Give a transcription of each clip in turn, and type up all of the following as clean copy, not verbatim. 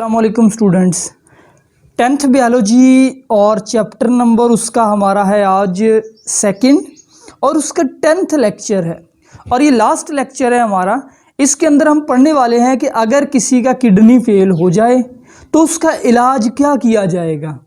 अस्सलामुअलैकुम students. 10th biology और chapter number उसका हमारा है आज सेकंड और उसका 10th लेक्चर है और ये लास्ट लेक्चर है हमारा। इसके अंदर हम पढ़ने वाले हैं कि अगर किसी का किडनी फेल हो जाए तो उसका इलाज क्या किया जाएगा।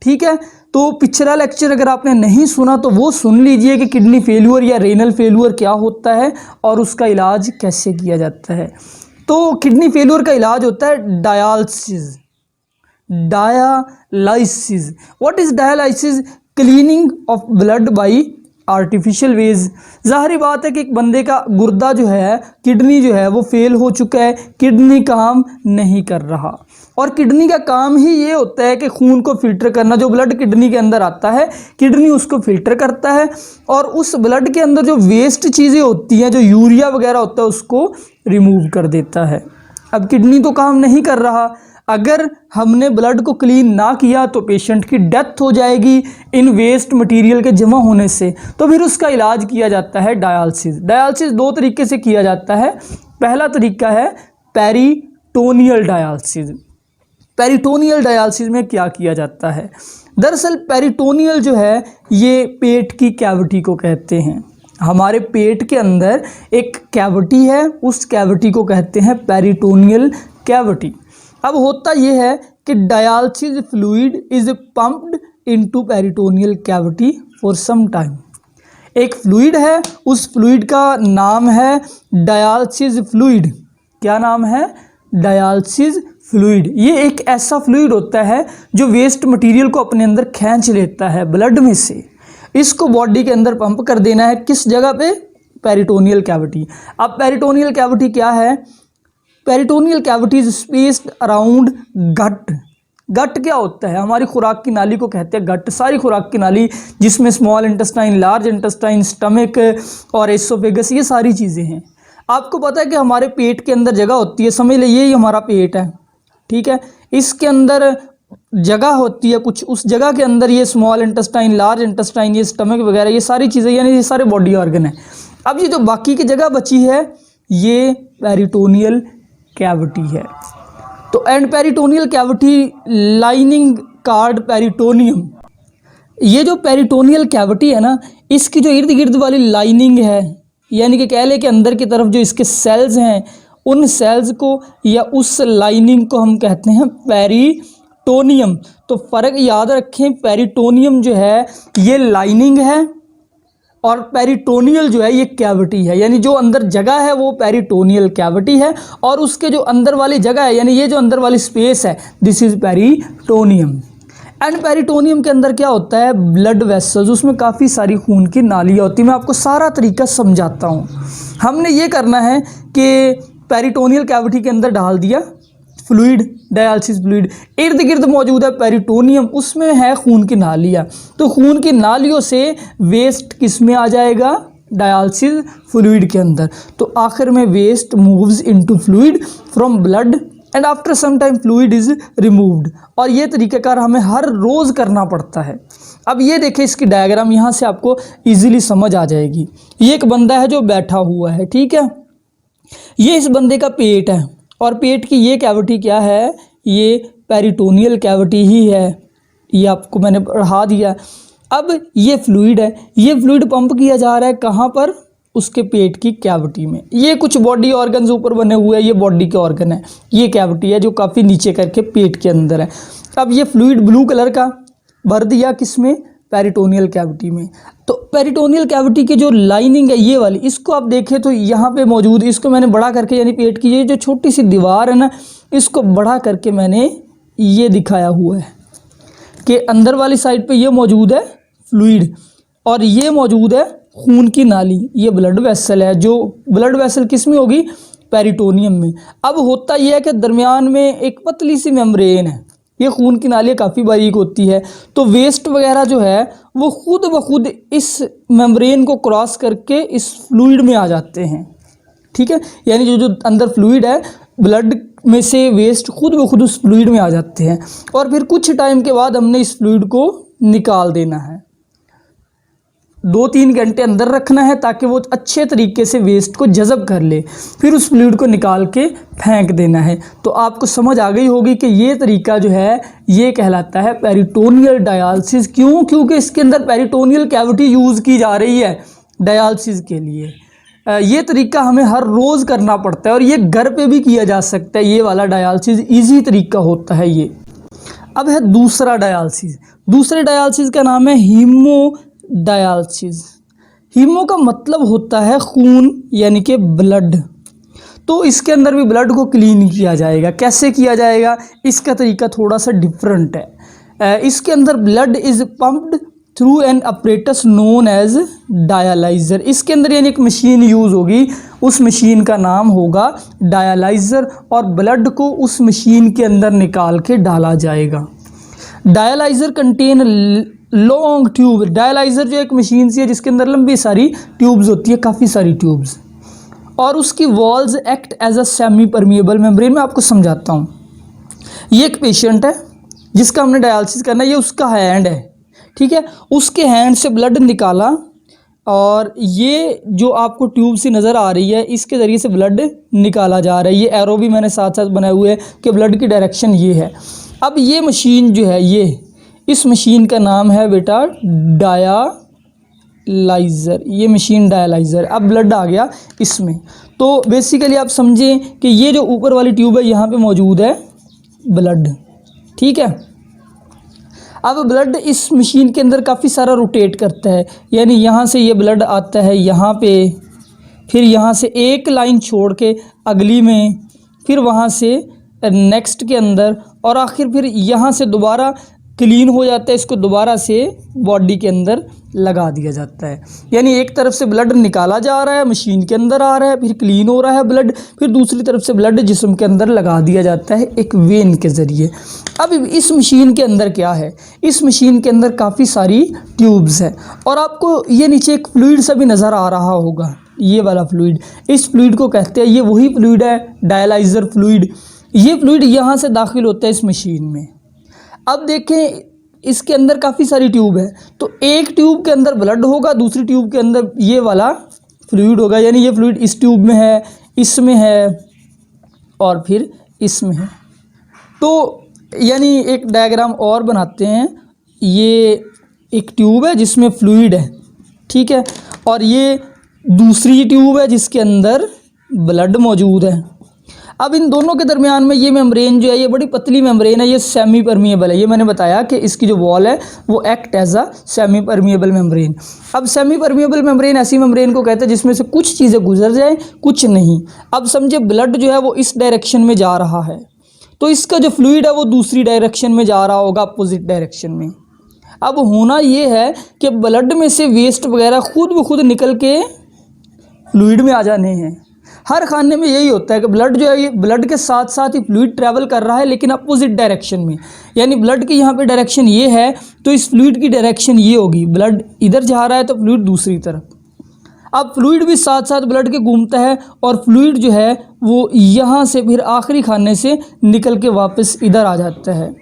ठीक है, तो पिछला लेक्चर अगर आपने नहीं सुना तो वो सुन लीजिए कि किडनी फेल्यूर या रेनल फेल्यूर क्या होता है और उसका इलाज कैसे किया जाता है। तो किडनी फेल्यूर का इलाज होता है dialysis. Dialysis, what is dialysis? Cleaning of blood by artificial ways. ज़ाहिर बात है कि एक बंदे का गुर्दा जो है, किडनी जो है वो फेल हो चुका है, किडनी काम नहीं कर रहा और किडनी का काम ही ये होता है कि खून को फिल्टर करना। जो ब्लड किडनी के अंदर आता है, किडनी उसको फिल्टर करता है और उस ब्लड के अंदर जो वेस्ट चीज़ें होती हैं, जो यूरिया वगैरह होता है, उसको रिमूव कर देता है। अब किडनी तो काम नहीं कर रहा, अगर हमने ब्लड को क्लीन ना किया तो पेशेंट की डेथ हो जाएगी इन वेस्ट मटेरियल के जमा होने से। तो फिर उसका इलाज किया जाता है डायलिसिस। डायलिसिस दो तरीके से किया जाता है। पहला तरीका है पेरिटोनियल डायलिसिस। पेरिटोनियल डायलिसिस में क्या किया जाता है? दरअसल पेरिटोनियल जो है ये पेट की कैविटी को कहते हैं। हमारे पेट के अंदर एक कैविटी है, उस कैविटी को कहते हैं पेरिटोनियल कैविटी। अब होता यह है कि dialysis fluid is pumped into peritoneal cavity for some time. एक फ्लूइड है, उस फ्लूइड का नाम है डायलिसिस फ्लूइड। क्या नाम है? Dialysis fluid. ये एक ऐसा फ्लूइड होता है जो वेस्ट मटेरियल को अपने अंदर खींच लेता है ब्लड में से। इसको बॉडी के अंदर पंप कर देना है, किस जगह पे? Peritoneal cavity. अब पेरिटोनियल कैविटी क्या है? Peritoneal cavity is spaced around gut. Gut क्या होता है? हमारी खुराक की नाली को कहते हैं गट। सारी खुराक की नाली जिसमें small intestine, large intestine, stomach और एसोफेगस, ये सारी चीज़ें हैं। आपको पता है कि हमारे पेट के अंदर जगह होती है, समझ लीजिए ये हमारा पेट है, ठीक है, इसके अंदर जगह होती है कुछ, उस जगह के अंदर ये स्मॉल इंटेस्टाइन, लार्ज इंटेस्टाइन, ये स्टमक वगैरह, ये सारी चीज़ें, यानी ये सारे बॉडी ऑर्गन है। अब ये जो बाकी की जगह बची है ये पेरिटोनियल कैविटी है। तो and peritoneal cavity lining card peritoneum. ये जो पेरिटोनियल कैविटी है ना, इसकी जो इर्द गिर्द वाली लाइनिंग है, यानी कि कह ले कि अंदर की तरफ जो इसके सेल्स हैं, उन सेल्स को या उस लाइनिंग को हम कहते हैं पेरिटोनियम। तो फ़र्क याद रखें, पेरिटोनियम जो है ये लाइनिंग है और पेरिटोनियल जो है ये कैविटी है, यानी जो अंदर जगह है वो पेरिटोनियल कैविटी है और उसके जो अंदर वाली जगह है, यानी ये जो अंदर वाली स्पेस है, this is peritoneum. And peritoneum के अंदर क्या होता है? ब्लड वेसल्स, उसमें काफ़ी सारी खून की नालियाँ होती हैं। मैं आपको सारा तरीका समझाता हूँ। हमने ये करना है कि पेरिटोनियल कैविटी के अंदर डाल दिया फ्लूइड, डायलिसिस फ्लूइड, इर्द गिर्द मौजूद है पेरिटोनियम, उसमें है खून की नालियाँ। तो खून की नालियों से वेस्ट किस में आ जाएगा? डायलिसिस फ्लूइड के अंदर। तो आखिर में waste moves into fluid from blood and after some time fluid is removed. और ये तरीक़ाकार हमें हर रोज़ करना पड़ता है। अब ये देखें इसकी डायग्राम, यहाँ से आपको ईजिली समझ आ जाएगी। ये एक बंदा है जो बैठा हुआ है, ठीक है, ये इस बंदे का पेट है और पेट की ये कैविटी क्या है? ये पेरिटोनियल कैविटी ही है। ये आपको मैंने पढ़ा दिया। अब ये फ्लूइड है, ये फ्लूइड पंप किया जा रहा है कहाँ पर? उसके पेट की कैविटी में। ये कुछ बॉडी ऑर्गन्स ऊपर बने हुए हैं, ये बॉडी के ऑर्गन है, ये कैविटी है जो काफ़ी नीचे करके पेट के अंदर है। अब ये फ्लूइड ब्लू कलर का भर दिया किस में? पेरिटोनियल कैविटी में। तो पेरिटोनियल कैविटी की जो लाइनिंग है ये वाली, इसको आप देखें तो यहाँ पे मौजूद, इसको मैंने बड़ा करके, यानी पेट की ये जो छोटी सी दीवार है ना, इसको बड़ा करके मैंने ये दिखाया हुआ है कि अंदर वाली साइड पे ये मौजूद है फ्लूइड और ये मौजूद है खून की नाली, ये ब्लड वेसल है। जो ब्लड वेसल किस में होगी? पेरिटोनियम में। अब होता यह है कि दरमियान में एक पतली सी मेम्ब्रेन है, ये खून की नालियाँ काफ़ी बारीक होती है, तो वेस्ट वगैरह जो है वो खुद ब खुद इस मेम्ब्रेन को क्रॉस करके इस फ्लूइड में आ जाते हैं, ठीक है, यानी जो जो अंदर फ्लूइड है, ब्लड में से वेस्ट खुद ब खुद उस फ्लूइड में आ जाते हैं और फिर कुछ टाइम के बाद हमने इस फ्लूइड को निकाल देना है। 2-3 घंटे अंदर रखना है ताकि वो अच्छे तरीके से वेस्ट को जज़ब कर ले, फिर उस फ्लूइड को निकाल के फेंक देना है। तो आपको समझ आ गई होगी कि ये तरीका जो है ये कहलाता है पेरिटोनियल डायलिसिस। क्यों? क्योंकि इसके अंदर पेरिटोनियल कैविटी यूज़ की जा रही है डायलिसिस के लिए। ये तरीका हमें हर रोज़ करना पड़ता है और ये घर पे भी किया जा सकता है। ये वाला डायलिसिस ईजी तरीका होता है ये। अब है दूसरा डायलिसिस। दूसरे डायलिसिस का नाम है हीमोडायलिसिस। हीमो का मतलब होता है खून यानी कि ब्लड। तो इसके अंदर भी ब्लड को क्लीन किया जाएगा। कैसे किया जाएगा? इसका तरीका थोड़ा सा डिफरेंट है। इसके अंदर blood is pumped through an apparatus known as dialyser. इसके अंदर यानी एक मशीन यूज़ होगी, उस मशीन का नाम होगा डायलाइज़र और ब्लड को उस मशीन के अंदर निकाल के डाला जाएगा। Dialyser contain long tube. Dialyser जो एक मशीन सी है जिसके अंदर लंबी सारी ट्यूब्स होती है, काफ़ी सारी ट्यूब्स, और उसकी walls act as a semi permeable membrane. मैं आपको समझाता हूँ। ये एक पेशेंट है जिसका हमने डायलिसिस करना है, ये उसका हैंड है, ठीक है। उसके हैंड से ब्लड निकाला और ये जो आपको ट्यूब सी नज़र आ रही है इसके ज़रिए से ब्लड निकाला जा रहा है। ये एरो भी मैंने साथ साथ बनाए हुए हैं कि ब्लड की डायरेक्शन ये है। अब ये मशीन जो है इस मशीन का नाम है बेटा डायलाइज़र। ये मशीन डायलाइज़र। अब ब्लड आ गया इसमें। तो बेसिकली आप समझें कि ये जो ऊपर वाली ट्यूब है यहाँ पे मौजूद है ब्लड, ठीक है। अब ब्लड इस मशीन के अंदर काफ़ी सारा रोटेट करता है, यानी यहाँ से ये ब्लड आता है यहाँ पे, फिर यहाँ से एक लाइन छोड़ के अगली में, फिर वहाँ से नेक्स्ट के अंदर, और आखिर फिर यहाँ से दोबारा क्लीन हो जाता है। इसको दोबारा से बॉडी के अंदर लगा दिया जाता है। यानी एक तरफ से ब्लड निकाला जा रहा है, मशीन के अंदर आ रहा है, फिर क्लीन हो रहा है ब्लड, फिर दूसरी तरफ से ब्लड जिस्म के अंदर लगा दिया जाता है एक वेन के ज़रिए। अब इस मशीन के अंदर क्या है? इस मशीन के अंदर काफ़ी सारी ट्यूब्स है और आपको ये नीचे एक फ्लूइड सा भी नज़र आ रहा होगा, ये वाला फ्लूइड। इस फ्लूइड को कहते हैं, ये वही फ्लूइड है डायलाइज़र फ्लूइड। ये फ्लूइड यहाँ से दाखिल होता है इस मशीन में। अब देखें इसके अंदर काफ़ी सारी ट्यूब है, तो एक ट्यूब के अंदर ब्लड होगा, दूसरी ट्यूब के अंदर ये वाला फ्लूइड होगा। यानी ये फ्लूइड इस ट्यूब में है, इसमें है और फिर इसमें है। तो यानी एक डायग्राम और बनाते हैं। ये एक ट्यूब है जिसमें फ्लूइड है, ठीक है, और ये दूसरी ट्यूब है जिसके अंदर ब्लड मौजूद है। अब इन दोनों के दरमियान में ये मेम्ब्रेन जो है ये बड़ी पतली मेम्ब्रेन है, ये सेमी परमिएबल है। ये मैंने बताया कि इसकी जो वॉल है वो act as a semi permeable membrane. अब सेमी परमिएबल मेम्ब्रेन ऐसी मेम्ब्रेन को कहते हैं जिसमें से कुछ चीज़ें गुजर जाए, कुछ नहीं। अब समझे ब्लड जो है वो इस डायरेक्शन में जा रहा है, तो इसका जो फ्लूइड है वो दूसरी डायरेक्शन में जा रहा होगा, अपोजिट डायरेक्शन में। अब होना ये है कि ब्लड में से वेस्ट वगैरह खुद ब खुद निकल के फ्लूइड में आ जाने हैं। हर खाने में यही होता है कि ब्लड जो है ये ब्लड के साथ साथ ही फ्लूइड ट्रैवल कर रहा है, लेकिन अपोजिट डायरेक्शन में। यानी ब्लड की यहाँ पे डायरेक्शन ये है तो इस फ्लूइड की डायरेक्शन ये होगी। ब्लड इधर जा रहा है तो फ्लूइड दूसरी तरफ। अब फ्लूइड भी साथ साथ ब्लड के घूमता है और फ्लूइड जो है वो यहाँ से फिर आखिरी खाने से निकल के वापस इधर आ जाता है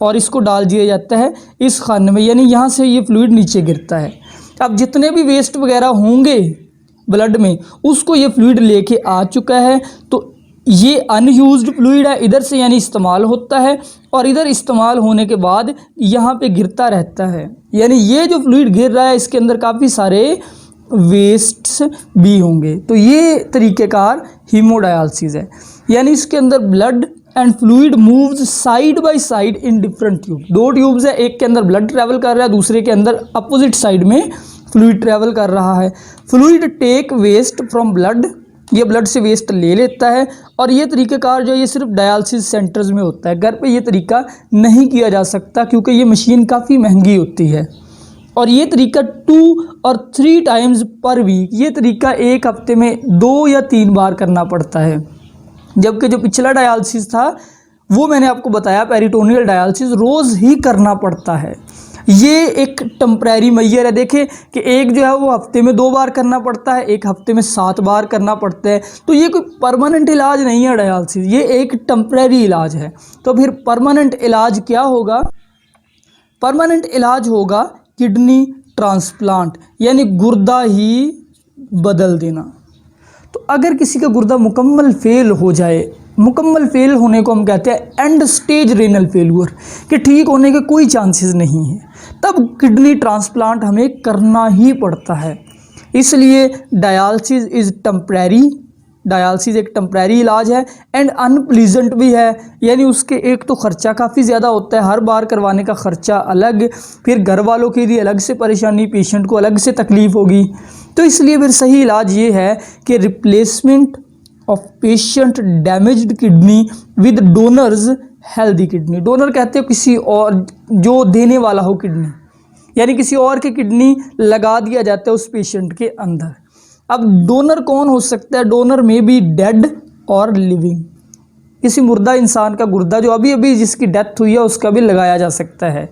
और इसको डाल दिया जाता है इस खाने में। यानी यहाँ से ये फ्लूइड नीचे गिरता है। अब जितने भी वेस्ट वगैरह होंगे ब्लड में उसको ये फ्लूइड लेके आ चुका है, तो ये अनयूज्ड फ्लूइड है इधर से, यानी इस्तेमाल होता है और इधर इस्तेमाल होने के बाद यहाँ पे गिरता रहता है। यानी ये जो फ्लूइड गिर रहा है इसके अंदर काफ़ी सारे वेस्ट्स भी होंगे। तो ये तरीक़ेकार हीमोडायलिसिस है। यानी इसके अंदर blood and fluid moves side by side in different tube. दो ट्यूब्स है, एक के अंदर ब्लड ट्रैवल कर रहा है, दूसरे के अंदर अपोजिट साइड में फ्लूइड ट्रैवल कर रहा है। Fluid take waste from blood, ये ब्लड से वेस्ट ले लेता है। और ये तरीक़ेकार जो ये सिर्फ डायलिसिस सेंटर्स में होता है, घर पे ये तरीका नहीं किया जा सकता क्योंकि ये मशीन काफ़ी महंगी होती है। और ये तरीका 2 और 3 टाइम्स पर वीक, ये तरीका एक हफ्ते में 2 या 3 बार करना पड़ता है। जबकि जो पिछला डायलिसिस था वो मैंने आपको बताया पेरिटोनियल डायलिसिस रोज़ ही करना पड़ता है। ये एक टेम्परेरी मेजर है। देखें कि एक जो है वो हफ्ते में 2 बार करना पड़ता है, एक हफ्ते में 7 बार करना पड़ता है। तो ये कोई परमानेंट इलाज नहीं है डायलिसिस, ये एक टेम्परेरी इलाज है। तो फिर परमानेंट इलाज क्या होगा? परमानेंट इलाज होगा किडनी ट्रांसप्लांट यानी गुर्दा ही बदल देना। तो अगर किसी का गुर्दा मुकम्मल फेल हो जाए, मुकम्मल फेल होने को हम कहते हैं एंड स्टेज रेनल फेल्यूर, कि ठीक होने के कोई चांसेस नहीं है, तब किडनी ट्रांसप्लांट हमें करना ही पड़ता है। इसलिए डायलिसिस इज़ टेम्परेरी, डायलिसिस एक टेम्परेरी इलाज है एंड अनप्लीजेंट भी है, यानी उसके एक तो ख़र्चा काफ़ी ज़्यादा होता है, हर बार करवाने का ख़र्चा अलग, फिर घर वालों के लिए अलग से परेशानी, पेशेंट को अलग से तकलीफ़ होगी। तो इसलिए फिर सही इलाज ये है कि replacement of patient damaged kidney with donors healthy kidney. Donor कहते हो किसी और जो देने वाला हो किडनी, यानी किसी और की किडनी लगा दिया जाता है उस पेशेंट के अंदर। अब डोनर कौन हो सकता है? डोनर में बी डेड और लिविंग, किसी मुर्दा इंसान का गुर्दा जो अभी अभी जिसकी डेथ हुई है उसका भी लगाया जा सकता है।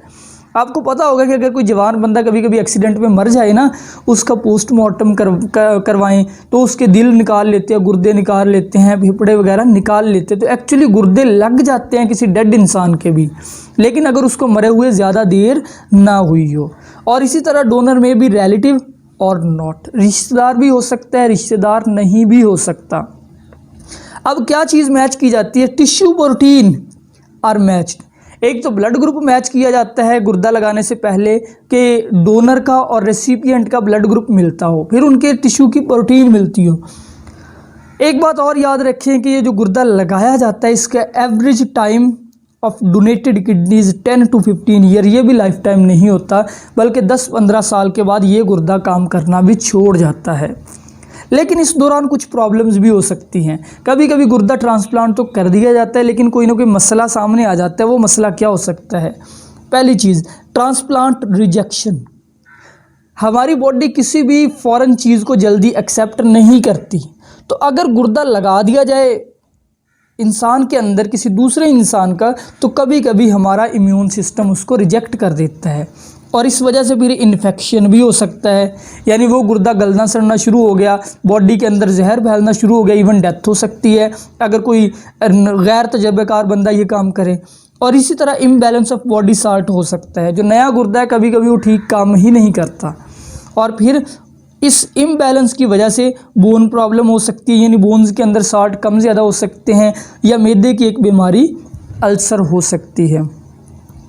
आपको पता होगा कि अगर कोई जवान बंदा कभी कभी एक्सीडेंट में मर जाए ना, उसका पोस्टमार्टम करवाएं तो उसके दिल निकाल लेते हैं, गुर्दे निकाल लेते हैं, फेफड़े वगैरह निकाल लेते हैं, तो एक्चुअली गुर्दे लग जाते हैं किसी डेड इंसान के भी, लेकिन अगर उसको मरे हुए ज़्यादा देर ना हुई हो। और इसी तरह डोनर में भी रिलेटिव और नॉट, रिश्तेदार भी हो सकता है, रिश्तेदार नहीं भी हो सकता। अब क्या चीज़ मैच की जाती है? Tissue protein are matched. एक तो ब्लड ग्रुप मैच किया जाता है गुर्दा लगाने से पहले कि डोनर का और रेसिपिएंट का ब्लड ग्रुप मिलता हो, फिर उनके टिश्यू की प्रोटीन मिलती हो। एक बात और याद रखें कि ये जो गुर्दा लगाया जाता है इसका average time of donated kidneys 10 to 15 year, ये भी लाइफ टाइम नहीं होता, बल्कि 10-15 साल के बाद ये गुर्दा काम करना भी छोड़ जाता है। लेकिन इस दौरान कुछ प्रॉब्लम्स भी हो सकती हैं। कभी कभी गुर्दा ट्रांसप्लांट तो कर दिया जाता है लेकिन कोई ना कोई मसला सामने आ जाता है। वो मसला क्या हो सकता है? पहली चीज़, ट्रांसप्लांट रिजेक्शन। हमारी बॉडी किसी भी फॉरेन चीज़ को जल्दी एक्सेप्ट नहीं करती, तो अगर गुर्दा लगा दिया जाए इंसान के अंदर किसी दूसरे इंसान का, तो कभी कभी हमारा इम्यून सिस्टम उसको रिजेक्ट कर देता है और इस वजह से फिर इन्फेक्शन भी हो सकता है, यानी वो गुर्दा गलना सड़ना शुरू हो गया, बॉडी के अंदर जहर फैलना शुरू हो गया, इवन डेथ हो सकती है अगर कोई गैर तजर्बेकार बंदा ये काम करे। और इसी तरह इम्बैलेंस ऑफ बॉडी साल्ट हो सकता है, जो नया गुर्दा है कभी कभी वो ठीक काम ही नहीं करता, और फिर इस इम्बैलेंस की वजह से बोन प्रॉब्लम हो सकती है, यानी बोन्स के अंदर साल्ट कम ज़्यादा हो सकते हैं, या मैदे की एक बीमारी अल्सर हो सकती है।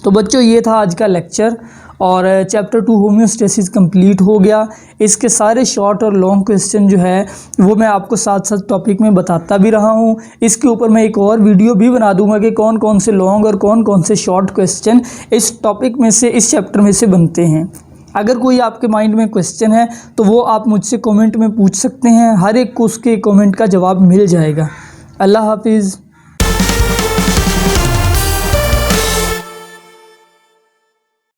तो बच्चों ये था आज का लेक्चर और चैप्टर 2 होम्योस्टेसिस कंप्लीट हो गया। इसके सारे शॉर्ट और लॉन्ग क्वेश्चन जो है वो मैं आपको साथ साथ टॉपिक में बताता भी रहा हूँ। इसके ऊपर मैं एक और वीडियो भी बना दूंगा कि कौन कौन से लॉन्ग और कौन कौन से शॉर्ट क्वेश्चन इस टॉपिक में से, इस चैप्टर में से बनते हैं। अगर कोई आपके माइंड में क्वेश्चन है तो वो आप मुझसे कमेंट में पूछ सकते हैं, हर एक को उसके कमेंट का जवाब मिल जाएगा। अल्लाह हाफिज़।